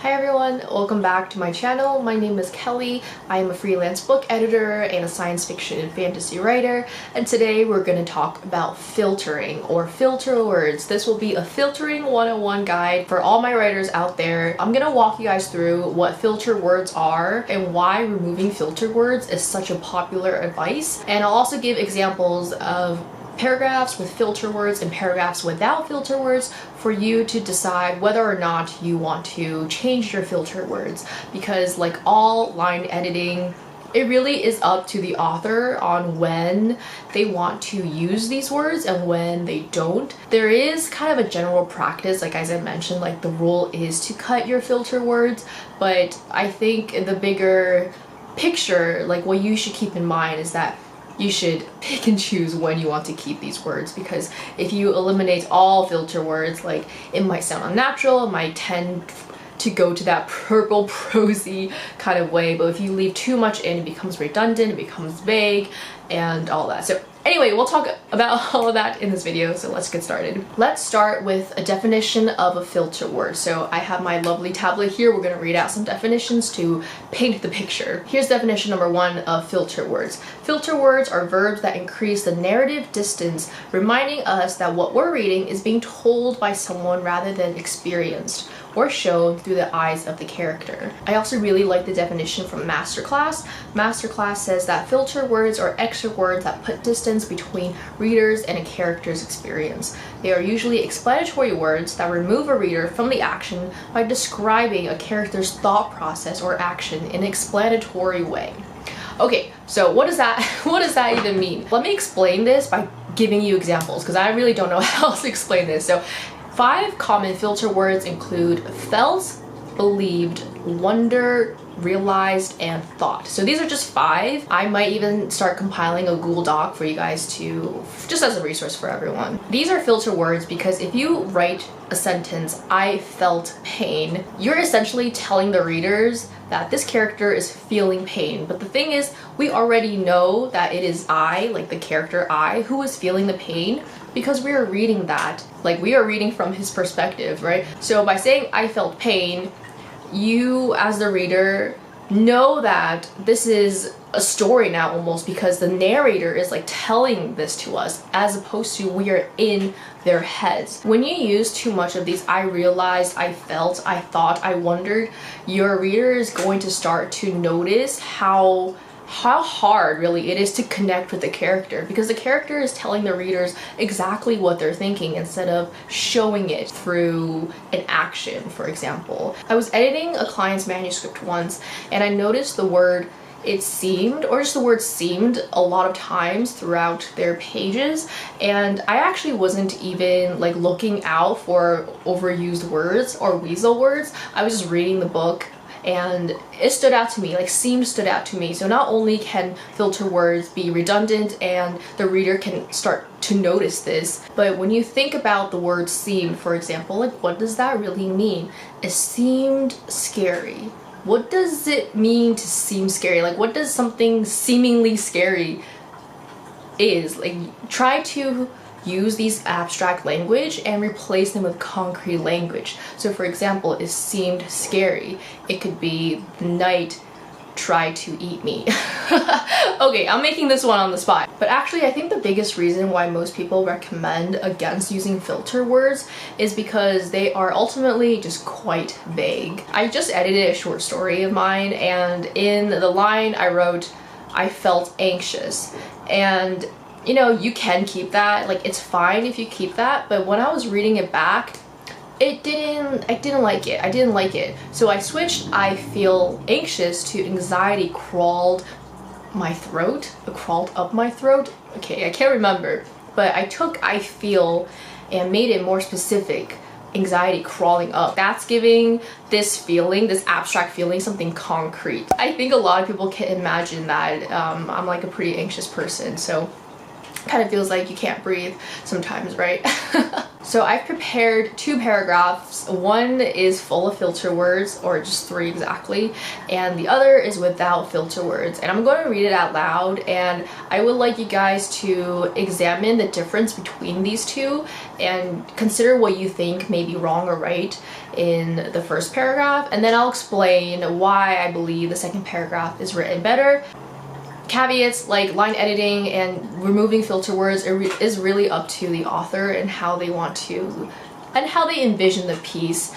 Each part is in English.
Hi everyone, welcome back to my channel. My name is Kelly. I am a freelance book editor and a science fiction and fantasy writer, and today we're going to talk about filtering or filter words. This will be a filtering 101 guide for all my writers out there. I'm going to walk you guys through what filter words are and why removing filter words is such a popular advice, and I'll also give examples of paragraphs with filter words and paragraphs without filter words for you to decide whether or not you want to change your filter words, because like all line editing, it really is up to the author on when they want to use these words and when they don't. There is kind of a general practice, like as I mentioned, like the rule is to cut your filter words, but I think in the bigger picture, like what you should keep in mind is that you should pick and choose when you want to keep these words, because if you eliminate all filter words, like it might sound unnatural, it might tend to go to that purple prosy kind of way, but if you leave too much in, it becomes redundant, it becomes vague, and all that. So anyway, we'll talk about all of that in this video, so let's get started. Let's start with a definition of a filter word. So I have my lovely tablet here. We're going to read out some definitions to paint the picture. Here's definition number 1 of filter words. Filter words are verbs that increase the narrative distance, reminding us that what we're reading is being told by someone rather than experienced or shown through the eyes of the character. I also really like the definition from Masterclass. Masterclass says that filter words are extra words that put distance between readers and a character's experience. They are usually explanatory words that remove a reader from the action by describing a character's thought process or action in an explanatory way. Okay, so what does that even mean? Let me explain this by giving you examples, because I really don't know how else to explain this. So 5 common filter words include felt, believed, wonder, realized, and thought. So these are just 5. I might even start compiling a Google Doc for you guys to, just as a resource for everyone. These are filter words because if you write a sentence, I felt pain, you're essentially telling the readers that this character is feeling pain. But the thing is, we already know that it is I, like the character I, who is feeling the pain, because we are reading that. Like, we are reading from his perspective, right? So by saying I felt pain, you as the reader know that this is a story now almost, because the narrator is like telling this to us as opposed to we are in their heads. When you use too much of these I realized, I felt, I thought, I wondered, your reader is going to start to notice how hard really it is to connect with the character, because the character is telling the readers exactly what they're thinking instead of showing it through an action, for example. I was editing a client's manuscript once and I noticed the word it seemed, or just the word seemed, a lot of times throughout their pages, and I actually wasn't even like looking out for overused words or weasel words. I was just reading the book and it stood out to me, like seemed stood out to me. So not only can filter words be redundant and the reader can start to notice this, but when you think about the word seemed, for example, like what does that really mean? It seemed scary. What does it mean to seem scary? Like, what does something seemingly scary is? Like, try to use these abstract language and replace them with concrete language. So for example, it seemed scary. It could be the night tried to eat me. Okay, I'm making this one on the spot. But actually, I think the biggest reason why most people recommend against using filter words is because they are ultimately just quite vague. I just edited a short story of mine, and in the line I wrote, I felt anxious. And you know, you can keep that, like it's fine if you keep that, but when I was reading it back, I didn't like it. So I switched I feel anxious to anxiety crawled up my throat. Okay, I can't remember, but I took I feel and made it more specific, anxiety crawling up. That's giving this feeling, this abstract feeling, something concrete. I think a lot of people can imagine that I'm like a pretty anxious person, so Kind of feels like you can't breathe sometimes, right? So I've prepared 2 paragraphs. One is full of filter words, or just 3 exactly, and the other is without filter words. And I'm going to read it out loud, and I would like you guys to examine the difference between these 2 and consider what you think may be wrong or right in the first paragraph, and then I'll explain why I believe the second paragraph is written better. Caveats like line editing and removing filter words is really up to the author and how they want to and how they envision the piece,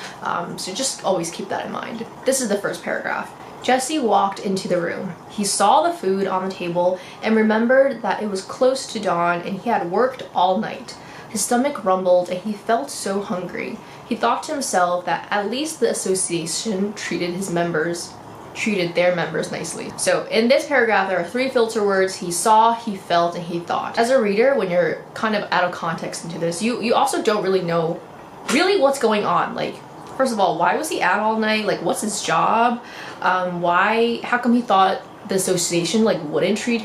so just always keep that in mind. This is the first paragraph. Jesse walked into the room. He saw the food on the table and remembered that it was close to dawn and he had worked all night. His stomach rumbled and he felt so hungry. He thought to himself that at least the association treated their members nicely. So in this paragraph, there are 3 filter words: he saw, he felt, and he thought. As a reader, when you're kind of out of context into this, you also don't really know what's going on. Like, first of all, why was he out all night? Like, what's his job? How come he thought the association like wouldn't treat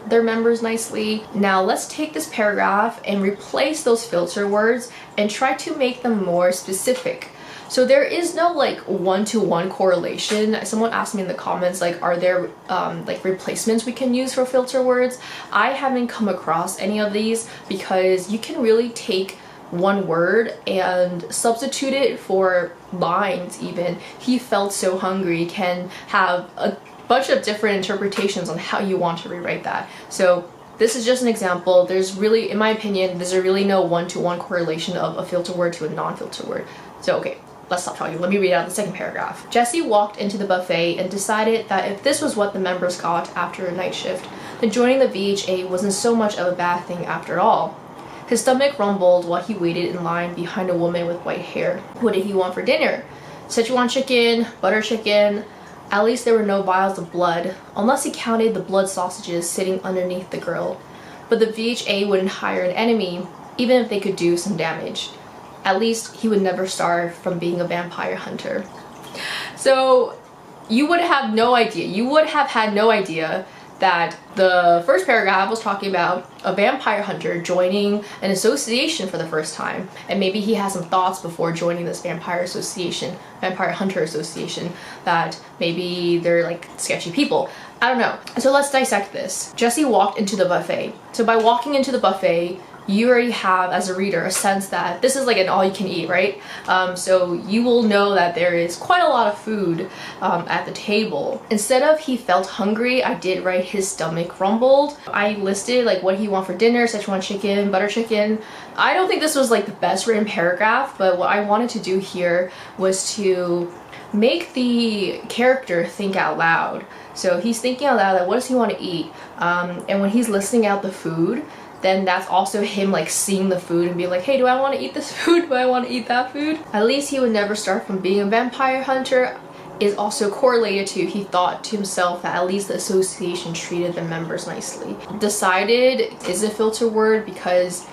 their members nicely? Now let's take this paragraph and replace those filter words and try to make them more specific. So there is no like one-to-one correlation. Someone asked me in the comments, like, are there like replacements we can use for filter words? I haven't come across any of these, because you can really take one word and substitute it for lines. Even he felt so hungry can have a bunch of different interpretations on how you want to rewrite that. So this is just an example. There's really, in my opinion, there's really no one-to-one correlation of a filter word to a non-filter word. So okay, let's stop talking. Let me read out the second paragraph. Jesse walked into the buffet and decided that if this was what the members got after a night shift, then joining the VHA wasn't so much of a bad thing after all. His stomach rumbled while he waited in line behind a woman with white hair. What did he want for dinner? Szechuan chicken, butter chicken. At least there were no vials of blood, unless he counted the blood sausages sitting underneath the grill. But the VHA wouldn't hire an enemy, even if they could do some damage. At least he would never starve from being a vampire hunter. So you would have no idea. You would have had no idea that the first paragraph was talking about a vampire hunter joining an association for the first time, and maybe he has some thoughts before joining this vampire hunter association, that maybe they're like sketchy people. I don't know. So let's dissect this. Jesse walked into the buffet. So by walking into the buffet, you already have, as a reader, a sense that this is like an all-you-can-eat, right? So you will know that there is quite a lot of food at the table. Instead of he felt hungry, I did write his stomach rumbled. I listed like what he wanted for dinner: Szechuan chicken, butter chicken. I don't think this was like the best written paragraph, but what I wanted to do here was to make the character think out loud. So he's thinking out loud, like, what does he want to eat? And when he's listing out the food, then that's also him like seeing the food and being like, hey, do I want to eat this food? Do I want to eat that food? At least he would never start from being a vampire hunter is also correlated to he thought to himself that at least the association treated their members nicely. Decided is a filter word because,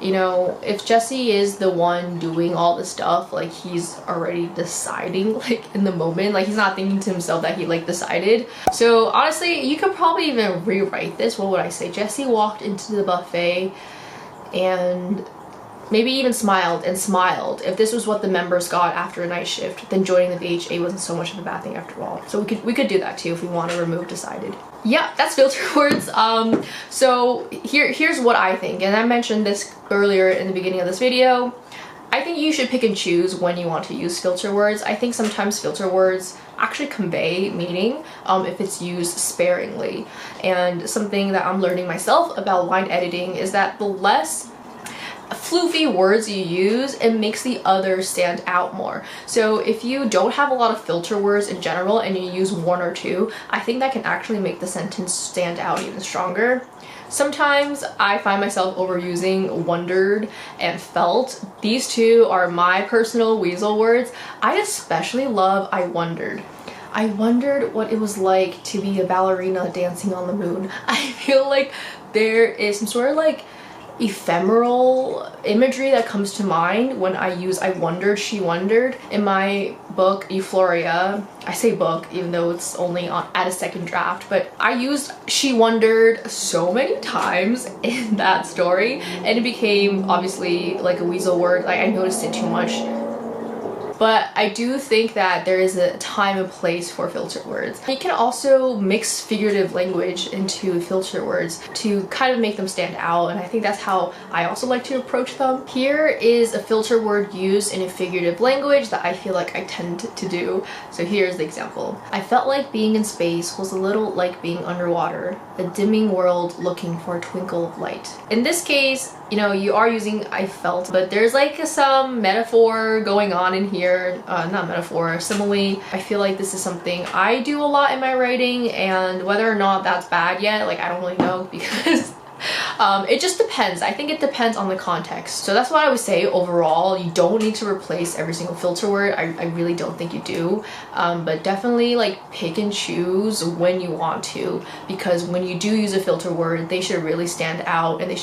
you know, if Jesse is the one doing all the stuff, like he's already deciding like in the moment, like he's not thinking to himself that he like decided. So honestly, you could probably even rewrite this. What would I say? Jesse walked into the buffet and maybe even smiled. If this was what the members got after a night shift, then joining the VHA wasn't so much of a bad thing after all. So we could do that too if we want to remove decided. Yeah, that's filter words. So here's what I think, and I mentioned this earlier in the beginning of this video. I think you should pick and choose when you want to use filter words. I think sometimes filter words actually convey meaning if it's used sparingly. And something that I'm learning myself about line editing is that the less floofy words you use, it makes the others stand out more. So if you don't have a lot of filter words in general and you use 1 or 2, I think that can actually make the sentence stand out even stronger. Sometimes I find myself overusing wondered and felt. These 2 are my personal weasel words. I especially love I wondered. I wondered what it was like to be a ballerina dancing on the moon. I feel like there is some sort of like, ephemeral imagery that comes to mind when I use I wondered, she wondered in my book Euphoria. I say book even though it's only at a second draft, but I used she wondered so many times in that story, and it became obviously like a weasel word. Like I noticed it too much. But I do think that there is a time and place for filter words. You can also mix figurative language into filter words to kind of make them stand out, and I think that's how I also like to approach them. Here is a filter word used in a figurative language that I feel like I tend to do. So here's the example. I felt like being in space was a little like being underwater, a dimming world looking for a twinkle of light. In this case, you know, you are using I felt, but there's like some metaphor going on in here. Not metaphor, simile. I feel like this is something I do a lot in my writing, and whether or not that's bad yet, like I don't really know, because it just depends. I think it depends on the context. So that's what I would say overall. You don't need to replace every single filter word. I really don't think you do. But definitely like pick and choose when you want to, because when you do use a filter word, they should really stand out, and they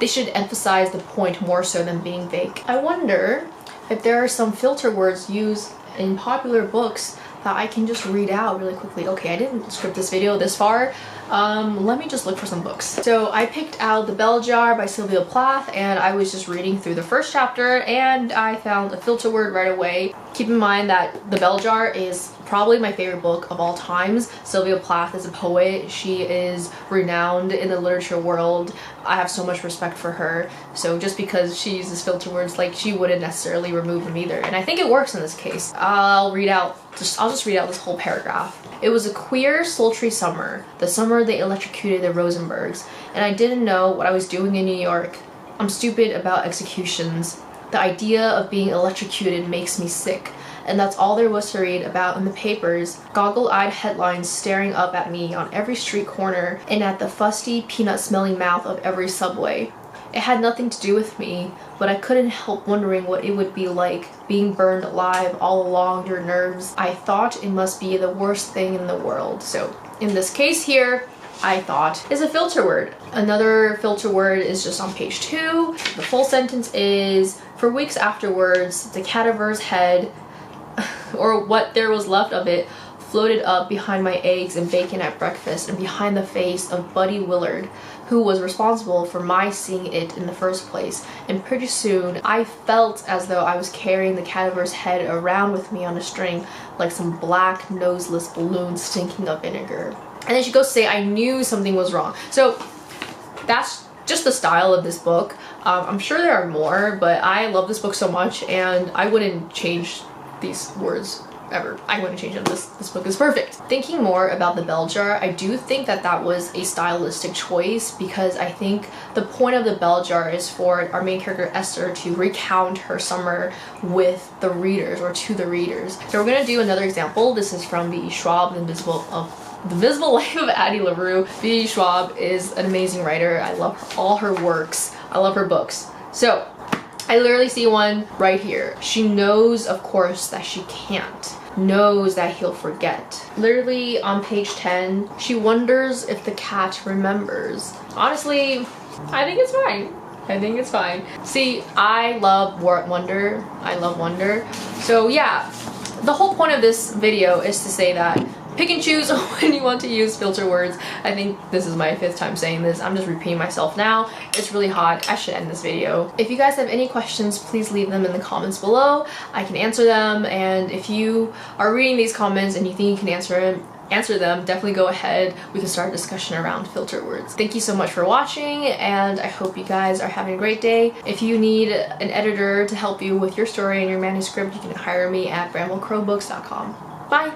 should emphasize the point more so than being vague. I wonder if there are some filter words used in popular books that I can just read out really quickly. Okay, I didn't script this video this far. Let me just look for some books. So I picked out The Bell Jar by Sylvia Plath, and I was just reading through the first chapter and I found a filter word right away. Keep in mind that The Bell Jar is probably my favorite book of all times. Sylvia Plath is a poet. She is renowned in the literature world. I have so much respect for her. So just because she uses filter words, like she wouldn't necessarily remove them either. And I think it works in this case. I'll just read out this whole paragraph. It was a queer, sultry summer, the summer they electrocuted the Rosenbergs, and I didn't know what I was doing in New York. I'm stupid about executions. The idea of being electrocuted makes me sick, and that's all there was to read about in the papers. Goggle-eyed headlines staring up at me on every street corner and at the fusty, peanut-smelling mouth of every subway. It had nothing to do with me, but I couldn't help wondering what it would be like being burned alive all along your nerves. I thought it must be the worst thing in the world. So in this case here, I thought is a filter word. Another filter word is just on page 2. The full sentence is, for weeks afterwards, the cadaver's head, or what there was left of it, floated up behind my eggs and bacon at breakfast and behind the face of Buddy Willard, who was responsible for my seeing it in the first place. And pretty soon I felt as though I was carrying the cadaver's head around with me on a string, like some black noseless balloon stinking of vinegar. And then she goes to say, I knew something was wrong. So that's just the style of this book. I'm sure there are more, but I love this book so much, and I wouldn't change these words ever. I wouldn't change them. This book is perfect. Thinking more about The Bell Jar, I do think that that was a stylistic choice, because I think the point of The Bell Jar is for our main character Esther to recount her summer with the readers, or to the readers. So we're gonna do another example. This is from V.E. Schwab, The Invisible Life of Addie LaRue. V.E. Schwab is an amazing writer. I love all her works. I love her books. So I literally see one right here. She knows, of course, that she can't. Knows that he'll forget. Literally on page 10, she wonders if the cat remembers. Honestly, I think it's fine. I think it's fine. See, I love wonder. I love wonder. So yeah, the whole point of this video is to say that pick and choose when you want to use filter words. I think this is my 5th time saying this. I'm just repeating myself now. It's really hot. I should end this video. If you guys have any questions, please leave them in the comments below. I can answer them, and if you are reading these comments and you think you can answer them, definitely go ahead. We can start a discussion around filter words. Thank you so much for watching, and I hope you guys are having a great day. If you need an editor to help you with your story and your manuscript, you can hire me at bramblecrowbooks.com. Bye!